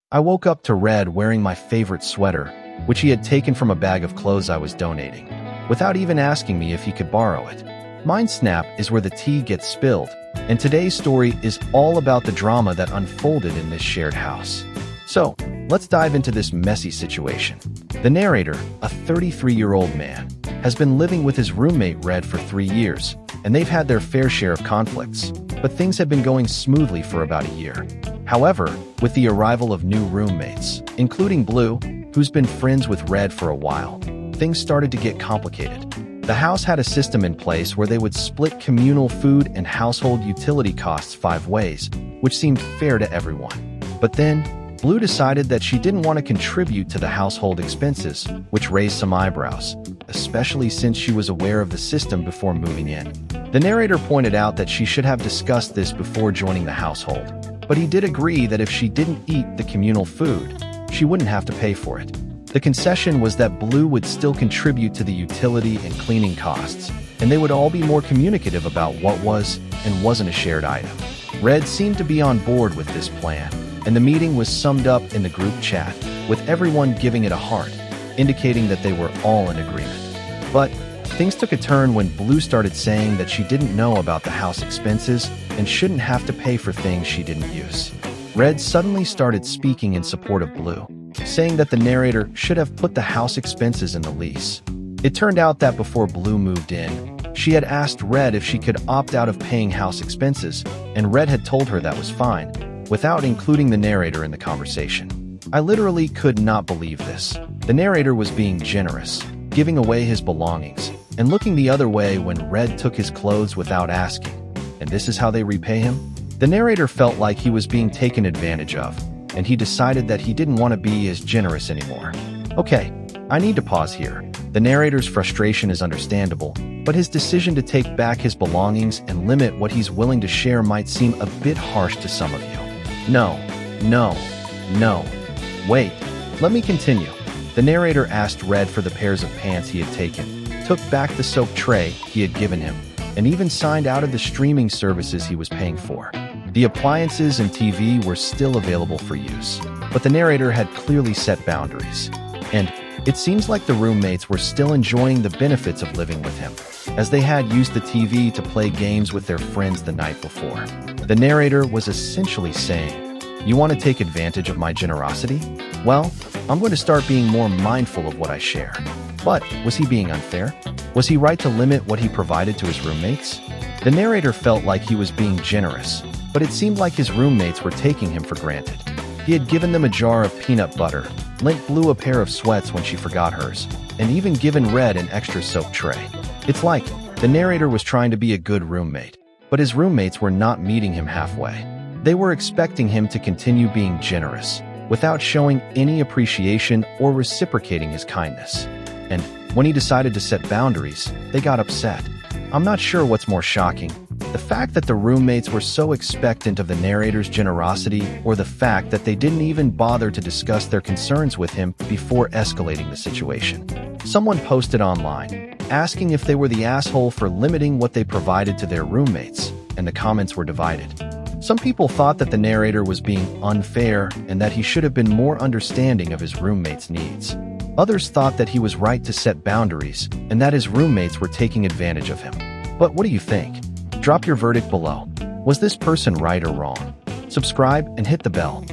I woke up to Red wearing my favorite sweater, which he had taken from a bag of clothes I was donating, without even asking me if he could borrow it. Mindsnap is where the tea gets spilled, and today's story is all about the drama that unfolded in this shared house. So, let's dive into this messy situation. The narrator, a 33-year-old man, has been living with his roommate Red for 3 years, and they've had their fair share of conflicts, but things have been going smoothly for about a year. However, with the arrival of new roommates, including Blue, who's been friends with Red for a while, things started to get complicated. The house had a system in place where they would split communal food and household utility costs 5 ways, which seemed fair to everyone. But then, Blue decided that she didn't want to contribute to the household expenses, which raised some eyebrows, especially since she was aware of the system before moving in. The narrator pointed out that she should have discussed this before joining the household, but he did agree that if she didn't eat the communal food, she wouldn't have to pay for it. The concession was that Blue would still contribute to the utility and cleaning costs, and they would all be more communicative about what was and wasn't a shared item. Red seemed to be on board with this plan, and the meeting was summed up in the group chat, with everyone giving it a heart, indicating that they were all in agreement. But things took a turn when Blue started saying that she didn't know about the house expenses and shouldn't have to pay for things she didn't use. Red suddenly started speaking in support of Blue, saying that the narrator should have put the house expenses in the lease. It turned out that before Blue moved in, she had asked Red if she could opt out of paying house expenses, and Red had told her that was fine, without including the narrator in the conversation. I literally could not believe this. The narrator was being generous, giving away his belongings, and looking the other way when Red took his clothes without asking. And this is how they repay him? The narrator felt like he was being taken advantage of, and he decided that he didn't want to be as generous anymore. Okay, I need to pause here. The narrator's frustration is understandable, but his decision to take back his belongings and limit what he's willing to share might seem a bit harsh to some of you. No. Wait, let me continue. The narrator asked Red for the pairs of pants he had taken, took back the soap tray he had given him, and even signed out of the streaming services he was paying for. The appliances and TV were still available for use, but the narrator had clearly set boundaries. And it seems like the roommates were still enjoying the benefits of living with him, as they had used the TV to play games with their friends the night before. The narrator was essentially saying, "You want to take advantage of my generosity? Well, I'm going to start being more mindful of what I share." But was he being unfair? Was he right to limit what he provided to his roommates? The narrator felt like he was being generous, but it seemed like his roommates were taking him for granted. He had given them a jar of peanut butter, lent Blue a pair of sweats when she forgot hers, and even given Red an extra soap tray. It's like the narrator was trying to be a good roommate, but his roommates were not meeting him halfway. They were expecting him to continue being generous, without showing any appreciation or reciprocating his kindness. And when he decided to set boundaries, they got upset. I'm not sure what's more shocking, the fact that the roommates were so expectant of the narrator's generosity, or the fact that they didn't even bother to discuss their concerns with him before escalating the situation. Someone posted online, asking if they were the asshole for limiting what they provided to their roommates, and the comments were divided. Some people thought that the narrator was being unfair and that he should have been more understanding of his roommates' needs. Others thought that he was right to set boundaries and that his roommates were taking advantage of him. But what do you think? Drop your verdict below. Was this person right or wrong? Subscribe and hit the bell.